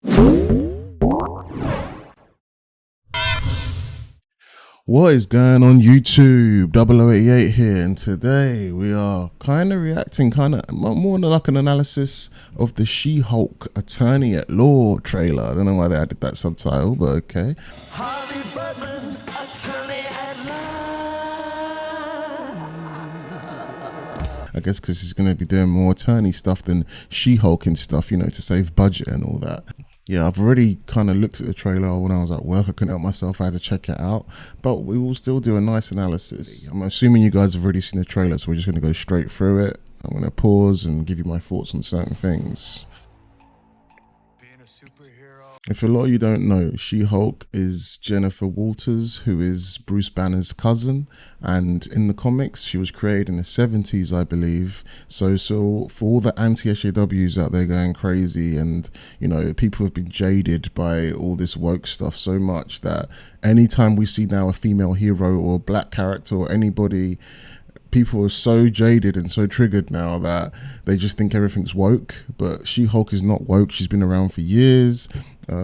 What is going on YouTube? 0088 here, and today we are kind of reacting, more like an analysis of the She-Hulk Attorney at Law trailer. I don't know why they added that subtitle, but okay. Harvey Birdman, Attorney at Law. I guess because he's going to be doing more attorney stuff than She-Hulk and stuff, you know, to save budget and all that. Yeah, I've already kind of looked at the trailer when I was at work. I couldn't help myself. I had to check it out. But we will still do a nice analysis. I'm assuming you guys have already seen the trailer, so we're just going to go straight through it. I'm going to pause and give you my thoughts on certain things. If a lot of you don't know, She-Hulk is Jennifer Walters, who is Bruce Banner's cousin, and in the comics she was created in the 70s, I believe. So for all the anti-SJWs out there going crazy, and you know, people have been jaded by all this woke stuff so much that anytime we see now a female hero or a black character or anybody, people are so jaded and so triggered now that they just think everything's woke. But She-Hulk is not woke. She's been around for years.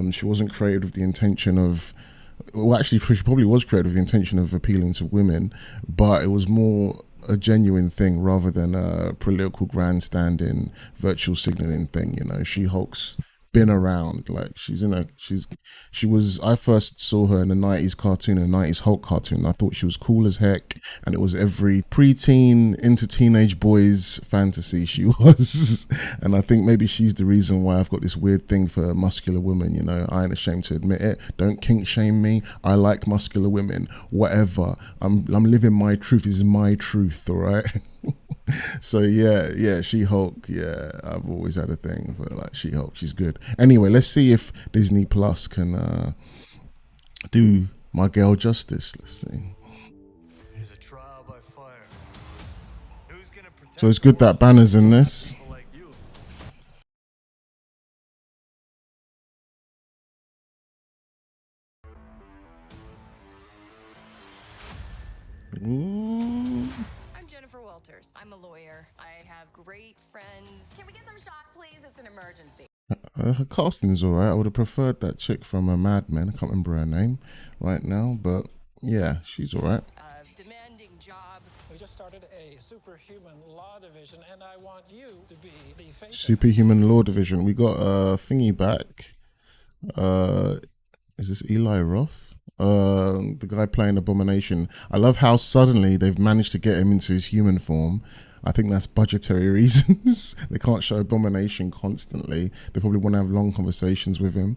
She wasn't created with the intention of, well, actually she probably was created with the intention of appealing to women, but it was more a genuine thing rather than a political grandstanding virtual signaling thing. You know, She-Hulk's been around. Like I first saw her in the 90s cartoon, a 90s Hulk cartoon. I thought she was cool as heck, and it was every preteen into teenage boys fantasy she was. And I think maybe she's the reason why I've got this weird thing for muscular women. You know, I ain't ashamed to admit it. Don't kink shame me. I like muscular women. Whatever. I'm living my truth. This is my truth, all right? So yeah, She-Hulk, yeah, I've always had a thing for like She-Hulk. She's good. Anyway, let's see if Disney Plus can do my girl justice. Let's see. So it's good that Banner's in this. Ooh. I'm a lawyer. I have great friends. Can we get some shots, please? It's an emergency. Her casting's alright. I would have preferred that chick from Mad Men. I can't remember her name right now, but yeah, she's alright. Demanding job. We just started a superhuman law division, and I want you to be the face. Superhuman law division. We got thingy back. Is this Eli Roth? The guy playing Abomination. I love how suddenly they've managed to get him into his human form. I think that's budgetary reasons. They can't show Abomination constantly. They probably want to have long conversations with him.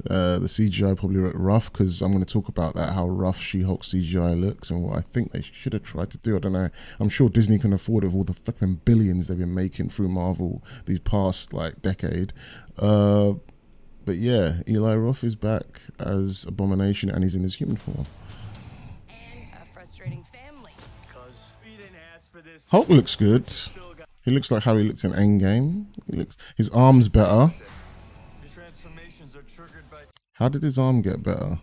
The CGI probably looked rough, because I'm going to talk about that, how rough She-Hulk CGI looks and what I think they should have tried to do. I don't know. I'm sure Disney can afford it with all the fucking billions they've been making through Marvel these past like decade. But yeah, Eli Roth is back as Abomination, and he's in his human form. And a frustrating family. Hulk looks good. He looks like how he looked in Endgame. His arm's better. How did his arm get better?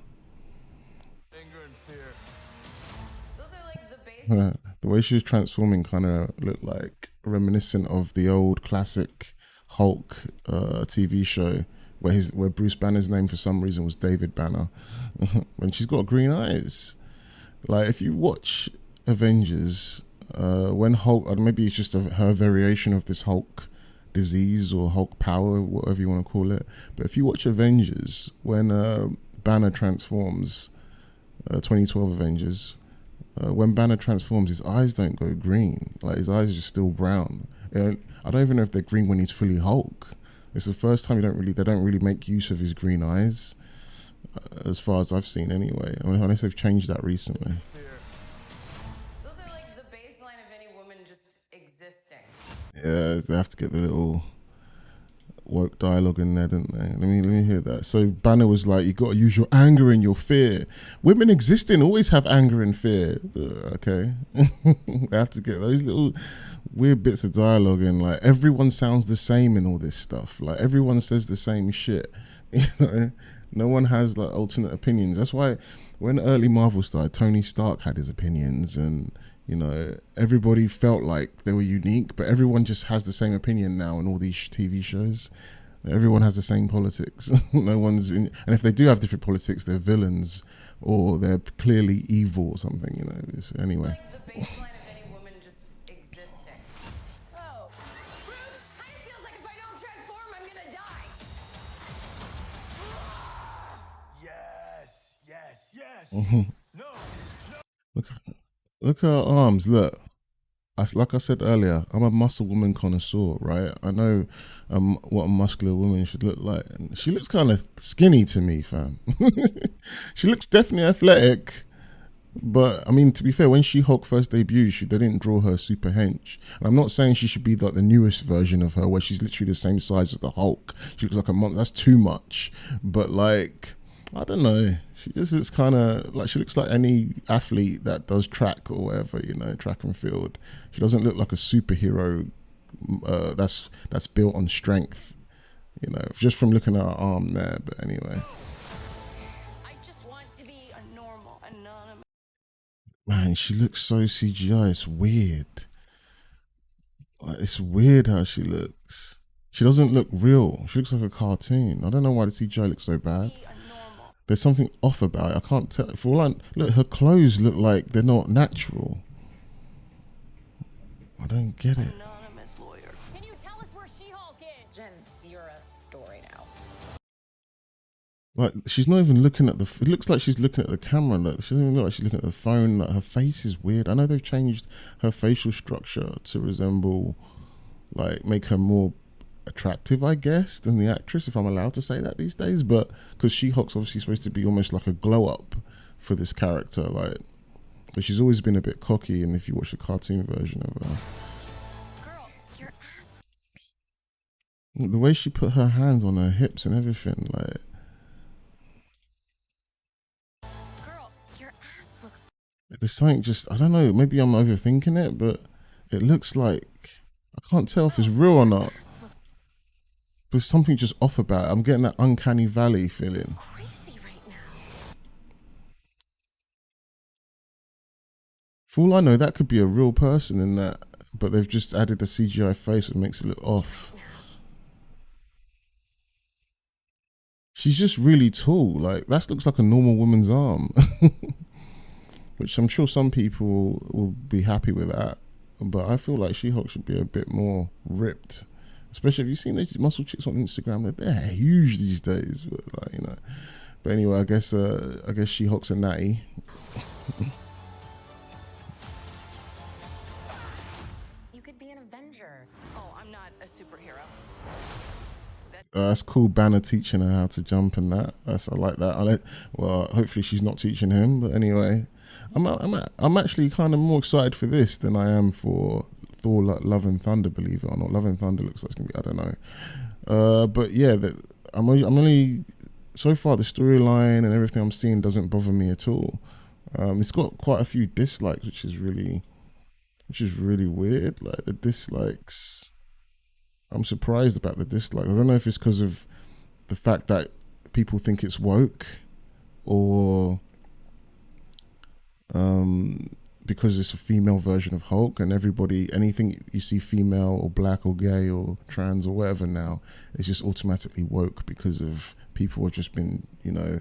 The way she was transforming kind of looked like reminiscent of the old classic Hulk TV show, where Bruce Banner's name for some reason was David Banner. When she's got green eyes. Like, if you watch Avengers, when Hulk, maybe it's just her variation of this Hulk disease or Hulk power, whatever you want to call it. But if you watch Avengers, when Banner transforms, 2012 Avengers, when Banner transforms, his eyes don't go green. Like, his eyes are just still brown. I don't even know if they're green when he's fully Hulk. It's the first time they don't really make use of his green eyes, as far as I've seen anyway. I mean, unless they've changed that recently. Those are like the baseline of any woman just existing. Yeah, they have to get the little woke dialogue in there, didn't they? Let me hear that. So Banner was like, you got to use your anger and your fear. Women existing always have anger and fear. Okay. They have to get those little weird bits of dialogue in. Like, everyone sounds the same in all this stuff. Like, everyone says the same shit. You know, no one has like alternate opinions. That's why when early Marvel started, Tony Stark had his opinions, and you know, everybody felt like they were unique, but everyone just has the same opinion now in all these TV shows. Everyone has the same politics. No one's in, and if they do have different politics, they're villains or they're clearly evil or something. You know. Anyway. Like the baseline of any woman just existing. Oh, Bruce, kind of feels like if I don't transform, I'm gonna die. Yes. No. Look, look at her arms. Look. Like I said earlier, I'm a muscle woman connoisseur, right? I know what a muscular woman should look like. And she looks kind of skinny to me, fam. She looks definitely athletic. But, I mean, to be fair, when She-Hulk first debuted, they didn't draw her super hench. And I'm not saying she should be like the newest version of her, where she's literally the same size as the Hulk. She looks like a monster. That's too much. But, like, I don't know. She just looks kind of like, she looks like any athlete that does track or whatever, you know, track and field. She doesn't look like a superhero that's built on strength, you know, just from looking at her arm there. But anyway. I just want to be a normal, anonymous. Man, she looks so CGI. It's weird. Like, it's weird how she looks. She doesn't look real. She looks like a cartoon. I don't know why the CGI looks so bad. There's something off about it. I can't tell. For all I look, her clothes look like they're not natural. I don't get it. Anonymous lawyer. Can you tell us where She-Hulk is? Jen, you're a story now. Like, she's not even looking at the. It looks like she's looking at the camera. Like, she doesn't even look like she's looking at the phone. Like, her face is weird. I know they've changed her facial structure to resemble, like, make her more attractive, I guess, than the actress, if I'm allowed to say that these days. But because She-Hulk's obviously supposed to be almost like a glow up for this character, like, but she's always been a bit cocky. And if you watch the cartoon version of her, Girl, your ass. the way she put her hands on her hips and everything, like, Girl, your ass looks. there's something just, I don't know, maybe I'm overthinking it, but it looks like, I can't tell if it's real or not. There's something just off about it. I'm getting that uncanny valley feeling. Crazy right now. For all I know, that could be a real person in that, but they've just added a CGI face that makes it look off. She's just really tall. Like, that looks like a normal woman's arm. Which I'm sure some people will be happy with that. But I feel like She-Hulk should be a bit more ripped. Especially if you've seen these muscle chicks on Instagram, they're huge these days. But, like, you know. But anyway, I guess She-Hulk's a natty. You could be an Avenger. Oh, I'm not a superhero. That's cool. Banner teaching her how to jump and that. I like that. Well, hopefully she's not teaching him. But anyway, I'm actually kind of more excited for this than I am for Thor: Love and Thunder. Believe it or not, Love and Thunder looks like it's gonna be, I don't know. But yeah, I'm only so far, the storyline and everything I'm seeing doesn't bother me at all. It's got quite a few dislikes, which is really weird. Like, the dislikes, I'm surprised about the dislikes. I don't know if it's because of the fact that people think it's woke, or because it's a female version of Hulk, and anything you see female or black or gay or trans or whatever now, it's just automatically woke because of people have just been, you know,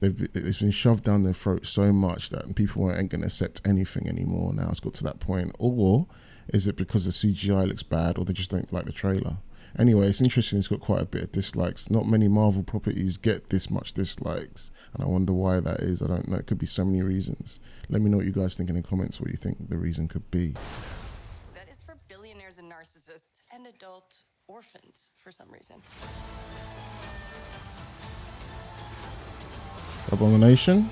it's been shoved down their throat so much that people ain't going to accept anything anymore. Now it's got to that point. Or is it because the CGI looks bad, or they just don't like the trailer? Anyway, it's interesting. It's got quite a bit of dislikes. Not many Marvel properties get this much dislikes, and I wonder why that is. I don't know. It could be so many reasons. Let me know what you guys think in the comments, what you think the reason could be. That is for billionaires and narcissists and adult orphans for some reason. Abomination.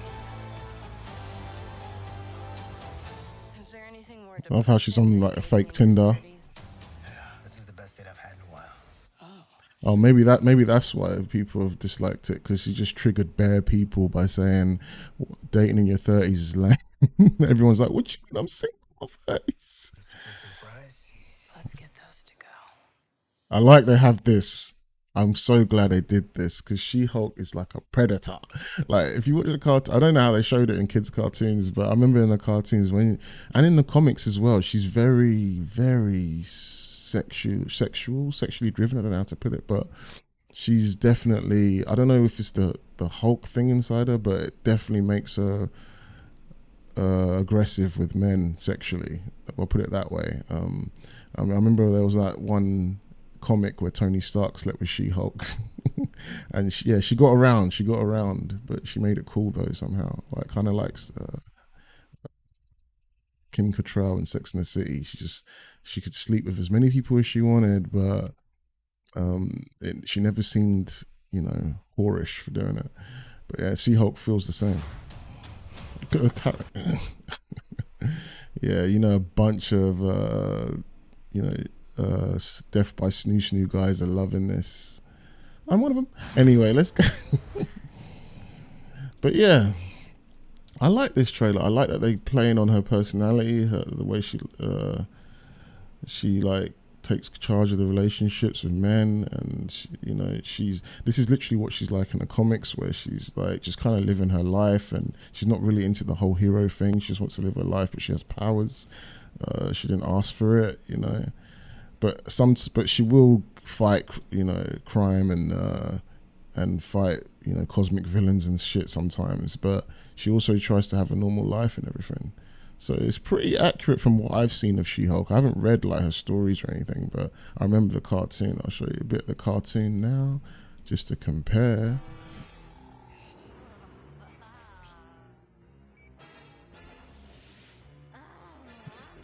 Is there anything more I love how she's on like a fake Tinder. This is the best date I've had in a while. Oh, maybe that's why people have disliked it, because she just triggered bare people by saying dating in your 30s is lame. Everyone's like, "What you mean? I'm single, face." Surprise. Let's get those to go. I like they have this. I'm so glad they did this, because She-Hulk is like a predator. Like, if you watch the cartoon, I don't know how they showed it in kids' cartoons, but I remember in the cartoons and in the comics as well, she's very, very sexually driven. I don't know how to put it, but she's definitely, I don't know if it's the Hulk thing inside her, but it definitely makes her aggressive with men sexually. I'll put it that way. I remember there was that one comic where Tony Stark slept with She-Hulk, and she got around, but she made it cool though somehow. Like kind of like Kim Cattrall in Sex and the City. She could sleep with as many people as she wanted, but she never seemed, whorish for doing it. But yeah, She-Hulk feels the same. Yeah, a bunch of Death by SNU guys are loving this. I'm one of them. Anyway, let's go. But yeah, I like this trailer. I like that they playing on her personality, the way she like takes charge of the relationships with men, and this is literally what she's like in the comics, where she's like just kind of living her life, and she's not really into the whole hero thing. She just wants to live her life, but she has powers. She didn't ask for it, but she will fight, crime and fight, cosmic villains and shit sometimes, but she also tries to have a normal life and everything. So it's pretty accurate from what I've seen of She-Hulk. I haven't read like her stories or anything, but I remember the cartoon. I'll show you a bit of the cartoon now, just to compare.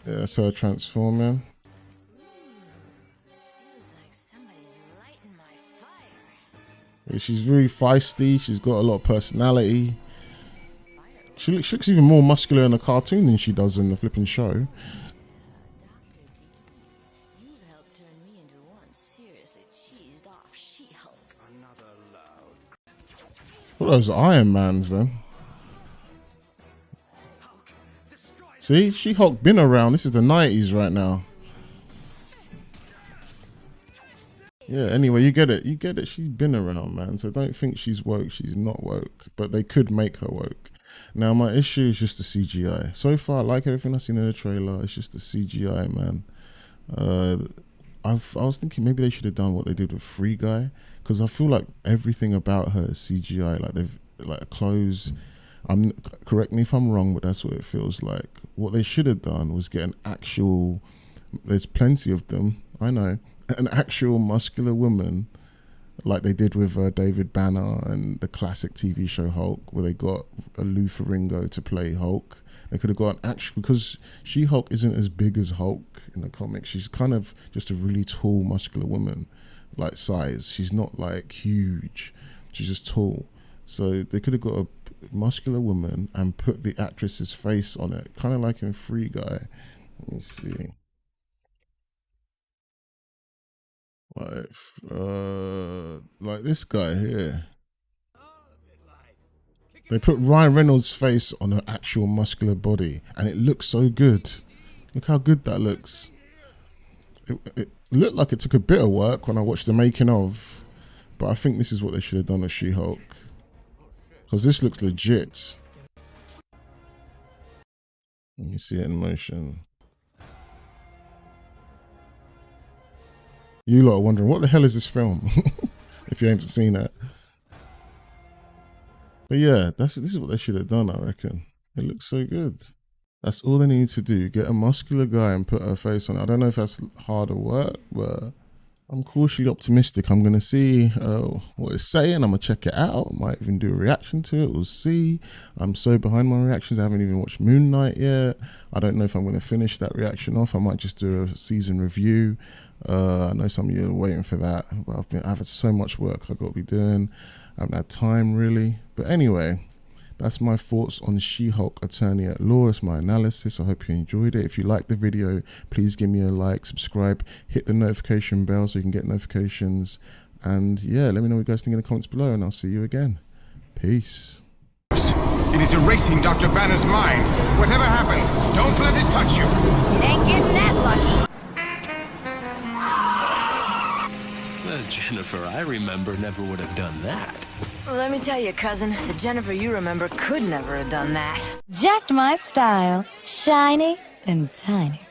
Yeah, that's her transforming. Yeah, she's very feisty. She's got a lot of personality. She looks even more muscular in the cartoon than she does in the flipping show. You've helped turn me into one seriously cheesed off She-Hulk. What are those Iron Mans then? See, She-Hulk been around. This is the 90s right now. Yeah, anyway, you get it. She's been around, man. So don't think she's woke. She's not woke. But they could make her woke. Now, my issue is just the CGI. So far, I like everything I've seen in the trailer. It's just the CGI, man. I was thinking maybe they should have done what they did with Free Guy, because I feel like everything about her is CGI. Like they've like clothes. Correct me if I'm wrong, but that's what it feels like. What they should have done was get an actual. There's plenty of them, I know. An actual muscular woman, like they did with David Banner and the classic TV show Hulk, where they got a Lou Ferrigno to play Hulk. They could have got an actual, because She-Hulk isn't as big as Hulk in the comics. She's kind of just a really tall, muscular woman, like size. She's not like huge. She's just tall. So they could have got a muscular woman and put the actress's face on it, kind of like in Free Guy. Let me see. Like this guy here. They put Ryan Reynolds' face on her actual muscular body, and it looks so good. Look how good that looks. It looked like it took a bit of work when I watched the making of, but I think this is what they should have done with She-Hulk, because this looks legit. Let me see it in motion. You lot are wondering, what the hell is this film? If you haven't seen it. But yeah, this is what they should have done, I reckon. It looks so good. That's all they need to do. Get a muscular guy and put her face on it. I don't know if that's harder work, but I'm cautiously optimistic. I'm going to see what it's saying. I'm going to check it out. I might even do a reaction to it. We'll see. I'm so behind my reactions. I haven't even watched Moon Knight yet. I don't know if I'm going to finish that reaction off. I might just do a season review. I know some of you are waiting for that, but I've had so much work I've got to be doing. I haven't had time really. But anyway, that's my thoughts on She-Hulk Attorney at Law. That's my analysis. I hope you enjoyed it. If you liked the video, please give me a like, subscribe, hit the notification bell so you can get notifications. And yeah, let me know what you guys think in the comments below, and I'll see you again. Peace. It is erasing Dr. Banner's mind. Whatever happens, don't let it touch you. Ain't getting that lucky. Jennifer, I remember, never would have done that. Let me tell you, cousin, the Jennifer you remember could never have done that. Just my style. Shiny and tiny.